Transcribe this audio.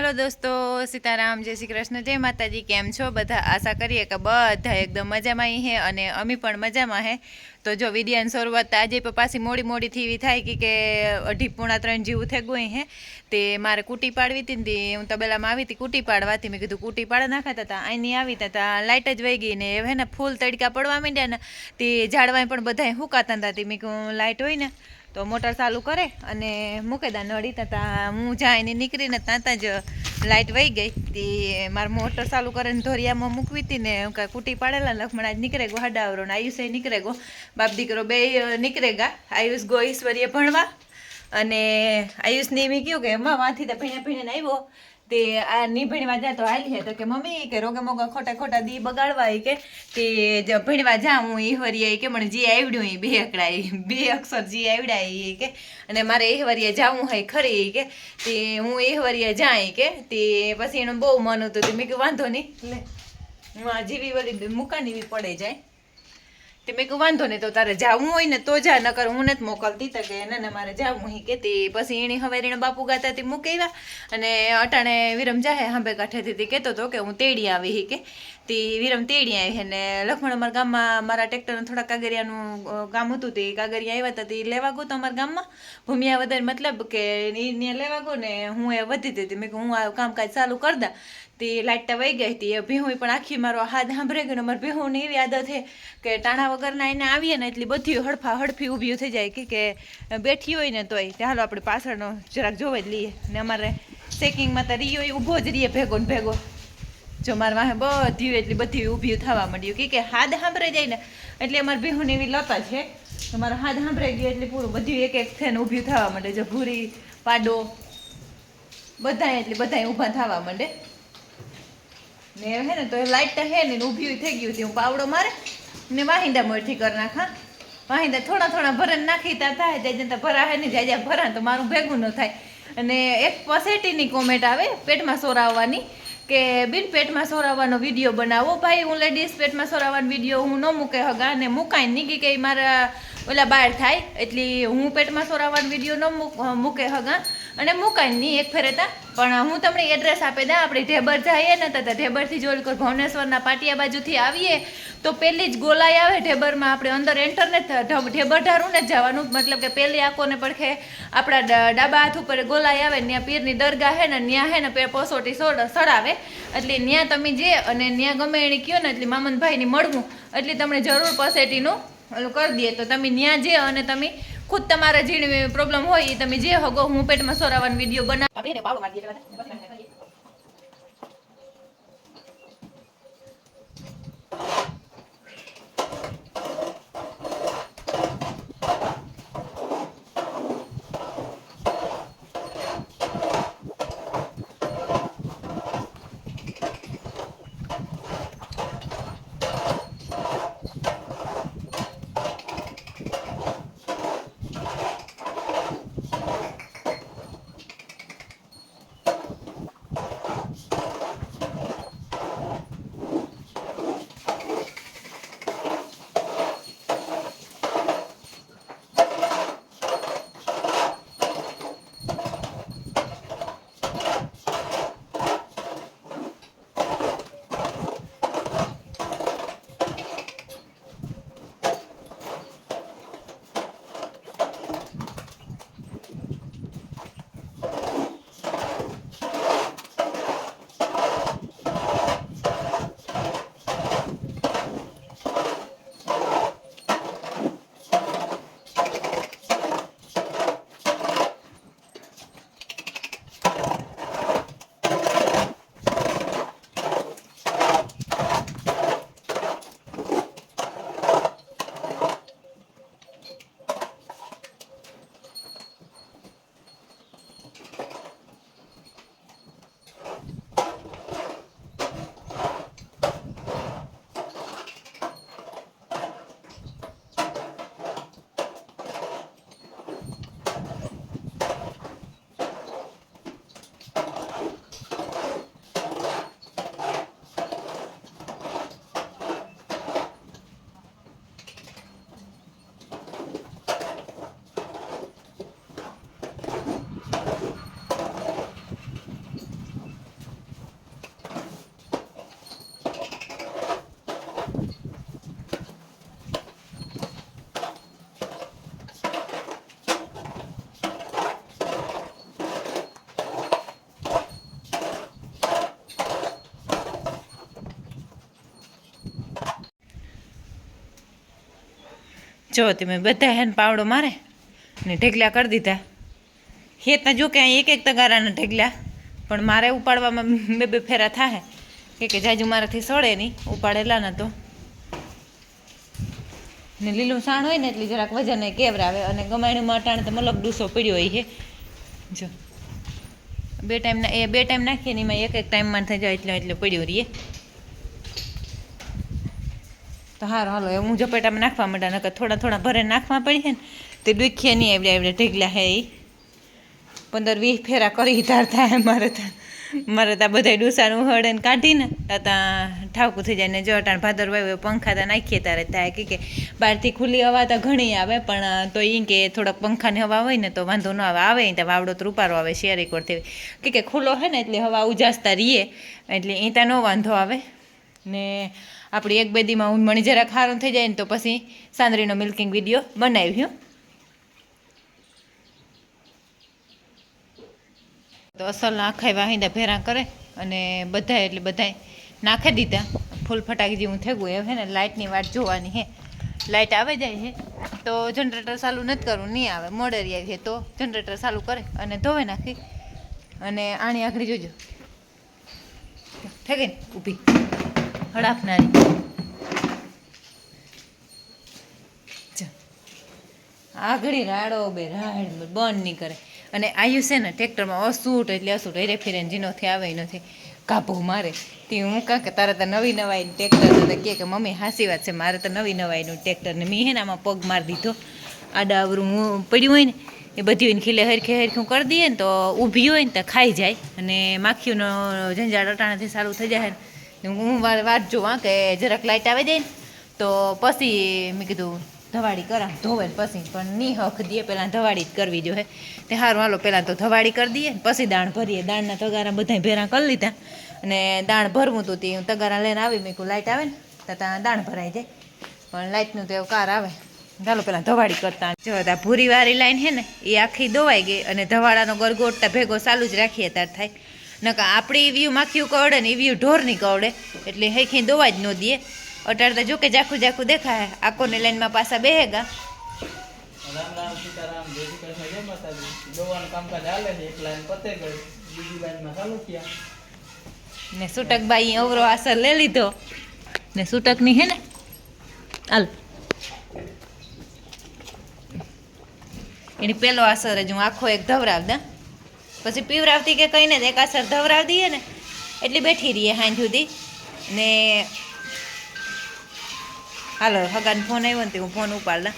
Hello दोस्तों, सीताराम, जय श्री कृष्ण, जय माताजी। केम छो बधा? आशा करिए कि बधा एकदम मजामां है अने अमी पण मजामां है। तो जो विडियानी शरूआत આજે પાછી મોડી મોડી થી એવી થાય કે 2:30-3 જેવું થઈ ગયું હે। તે મારે કૂટી પાડવી હતી ને હું તબેલામાં આવી હતી કૂટી પાડવાથી મેં કીધું કૂટી પાડ નાખાતા હતા અહીંની આવી તા લાઇટ જ વહી ગઈ ને હે ને ફૂલ તડકા પડવા માંડ્યા ને તે ઝાડવા પણ બધાય હુકાતા હતા। તે મેં કહું લાઇટ હોય ને तो मोटर चालू करे अने मूके दा नड़ी ता हूँ जाने निकली ने ताता ज लाइट वही गई ती मार मोटर चालू करे धोरिया में मूकवी थी ने कूटी पाड़ेला लक्ष्मण आज निकले गो हडावरो ने आयुष निकले गो बाप दीकरो बे निकलेगा। आयुष गो ईश्वरीय भणवा अने आयुष ने एम क्यों कि अम्मा वाथी तो भीणे भीणे आव्यो ते आ नी भणवा जातो हाली है तो कि मम्मी के रोगे मोगा खोटा खोटा दी बगाड़वा के ते ज भणवा जाऊँ ईश्वरीय के मने जी आवड्યું એ બે અકડાઈ બે અક્ષર जी आवड्या के अने मारे ईश्वरीय जाऊँ है खरी के ते हूँ ईश्वरीय जाए के ते पछी एनु बहु मन हतुं ते मैं कीधुं वांधो नहीं ले हूँ आ जीवी वली मुकानी भी पड़े जाए ते मैं कहूँ वांधो नहीं तो तारे जाऊँ होय ने तो जा नकर हूँ नथी मोकलती तो कि ना मारे जाऊँ ही के ते पछी एनी हवेरीने बापू गाता ती मूकी आव्या अने अटाणे विरम जाहे हांभे काठेथी ते कहेतो तो कि हूँ तेड़ी आवी ही के ते विरम तेड़ी आई ने लक्ष्मण अमर गाम में मारा ट्रेक्टर थोड़ा कागरियानुं काम हतुं ते कागरिया आव्या हता ते लेवा गयो तो अमर गाम में भूमिया वधारे मतलब के ने लेवा गयो ने हूँ ए वधी थी मैं हूँ आ कामकाज चालू कर दा ते लाइट वही गई थी भीहू पण आखी मारो हाथ सांभळी गयो अमर भीहूनी एवी आदत है कि टाणा वगरना एने आवीए ने एटली बधी हड़फा हड़फी ऊभी थई जाय के बेठी होय ने तोय हालो आपणे पाछळनो जराक जोई लईए ने अमारे चेकिंग में तो रियो ऊभो ज रहीए भेगो ने भेगो जो मार वाहे बधी एटली बधी ऊभी थवा मळ्युं के हाथ सांभळाई जाय ने एटले अमार भीहूनी एवी लता छे તમારો હાથ સાંભળાઈ ગયો એટલે પૂરું બધી એક એક થઈને ઊભી થવા માંડે જો ભૂરી પાડો બધા એટલે બધા ઊભા થવા માંડે ને હે ને તો લાઈટ હે ને ઊભી થઈ ગયું હતી હું પાવડો મારે ને વાહિંદા મોરથી કરી નાખા વાહિંદા થોડા થોડા ભરણ નાખીતા થાય જાય જતા ભરા હે ને જાય ભરા તો મારું ભેગું ન થાય અને એક પસેટીની કોમેન્ટ આવે પેટમાં સોરાવવાની કે બિન પેટમાં સોરાવવાનો વિડીયો બનાવો ભાઈ હું લેડીઝ પેટમાં સોરાવવાનો વિડીયો હું ન મૂકે હગા ને મુકાઈ નહીં કે મારા ઓલા બહાર થાય એટલે હું પેટમાં સોરાવવાનો વિડીયો ન મૂકે હગા અને મુકાઈ નહીં એક ફેરેતા પણ હું તમને એડ્રેસ આપી દઉં આપણે ઢેબર જઈએ ને તો ઢેબરથી જોઈ લો ભુવનેશ્વરના પાટિયા બાજુથી આવીએ તો પહેલી જ ગોલાઈ આવે ઢેબરમાં આપણે અંદર એન્ટર ને ઢેબર ઢારું ને જવાનું मतलब કે પહેલી આંખોને પડખે આપણા ડાબા હાથ ઉપર ગોલાઈ આવે ત્યાં પીરની દરગાહ હે ને ત્યાં હે ને પોસોટી સડાવે એટલે ત્યાં તમે જે અને ત્યાં ગમે એની કયો ને એટલે મામનભાઈની મળવું એટલે તમને જરૂર પસેટીનું ઓલું કરી દઈએ તો તમે ત્યાં જે અને તમે ખુદ તમારા જે પ્રોબ્લેમ હોય એ તમે જે હગો હું પેટમાં સોરાવાનો વિડીયો બનાવ આપણે પાવડો મારી દઈએ જો તમે બધા હેન પાવડો મારે ને ઢેગલા કરી દીધા. હેતા જો કે અહીં એક તગારાના ઢેગલા, પણ મારે ઉપાડવામાં બે ફેરા થાય કે જાજુ મારાથી સડે નહીં ઉપાડેલા ના તો. ને લીલું સાણ હોય ને એટલે જરાક વજન કેવરાવે, અને ગમાણીમાં અટાણે તો મલક ડૂસો પડ્યો હોય છે. જો બે ટાઈમ નાખીએ ને એમાં એક ટાઈમમાં થઈ જાય એટલે પડ્યો રહીએ. તો સારું હાલો હું ઝપેટામાં નાખવા માંડા, નકર થોડા ભરે નાખવા પડીએ ને તે દુખીએ નહીં. એવડે ઢેગલા હે એ 15-20 ફેરા કરી તાર થાય મારે ત્યાં બધા ડૂસાનું હળે ને કાઢીને ત્યાં ઠાવકું થઈ જાય. ને જો અટાણ ભાદર વાવ્યો પંખા ત્યાં નાખીએ ત્યારે થાય કે બહારથી ખુલ્લી હવા તો ઘણી આવે, પણ તો એ કે થોડાક પંખાની હવા હોય ને તો વાંધો ન આવે ત્યાં વાવડો તો રૂપારો આવે શેરી કરતી કે ખુલ્લો હોય ને એટલે હવા ઉજાસતા રહીએ એટલે એ ત્યાં ન વાંધો આવે. ને આપણી એક બેદીમાં હું મણી જરાક સારું થઈ જાય ને તો પછી સાંદરીનો મિલ્કિંગ વિડીયો બનાવ્યો. તો અસલના આખાય વાહિંદા ભેરા કરે અને બધાય એટલે બધાય નાખી દીધા. ફૂલ ફટાકી જેવું થઈ ગયું હે ને. લાઇટની વાટ જોવાની હે, લાઇટ આવે જાય છે તો જનરેટર ચાલુ નથી કરવું, નહીં આવે મોડેરી આવી છે તો જનરેટર ચાલુ કરે અને ધોવે નાખી. અને આણી આખડી જોજો થઈ ગઈ ને ઊભી હડાફનારી. આગળી રાડો બે રાડ બંધ નહીં કરે. અને આયુ છે ને ટ્રેક્ટરમાં અસૂટ એટલે અસૂટ હેરે ફેરે જીનોથી આવે નથી કાપો મારે. તે હું કાં કે તારે તો નવી નવાઈનું ટ્રેક્ટર કે મમ્મી હાસી વાત છે, મારે તો નવી નવાઈનું ટ્રેક્ટર ને મેં હે ને આમાં પગ મારી દીધો. આડા આવરું હું પડ્યું હોય ને એ બધી હોય ને ખીલે હરખું કરી દઈએ ને તો ઊભી હોય ને તો ખાઈ જાય. અને માખીઓનો ઝંઝાટ અટાણાથી સારું થઈ જાય ને હું વાત જોવા કે જરાક લાઇટ આવી જાય ને તો પછી મેં કીધું ધવાડી કરા ધોવે ને પછી, પણ નહીં હક દઈએ પહેલાં ધવાડી જ કરવી જોઈએ. તે સારું હાલો પહેલાં તો ધવાડી કરી દઈએ ને પછી દાણ ભરીએ. દાણના તગારા બધા ભેરા કરી લીધા અને દાણ ભરવું હતું તે હું તગારા લઈને આવી. મેં કહું લાઇટ આવે ને તો ત્યાં દાણ ભરાઈ જાય, પણ લાઇટનું તો એવું કાર આવે. ચાલો પહેલાં ધવાડી કરતા. જો આ ભૂરીવાળી લાઈન છે ને એ આખી દોવાઈ ગઈ અને ધવાડાનો ગરગોટતા ભેગો ચાલુ જ રાખીએ તાર થાય. નકા આપણી વ્યૂ માખીયું કવડે ને એ વ્યૂ ઢોરની કવડે એટલે હેખી દોવા જ ન દઈએ. અટાર તો જો કે ઝાખું દેખાય. આકોની લાઈનમાં પાછા બેહેગા. રામ રામ સીતારામ જય શ્રી કૃષ્ણ જય માતાજી. દોવાનું કામકાજ હાલે છે, એક લાઈન પતે ગઈ, બીજી લાઈનમાં ચાલુ થયા. ને સુટકબાઈ અવરો આસર લઈ લીધો ને સુટકની હે ને હાલ એની પેલો આસર જ હું આખો એક ધવરાવ દા, પછી પીવરાવતી કે કહીને જ એક આસર ધવરાવ દઈએ ને એટલી બેઠી રહીએ હાંજ સુધી. ને હાલો હગાને ફોન આવ્યો ને તે હું ફોન ઉપાડલા.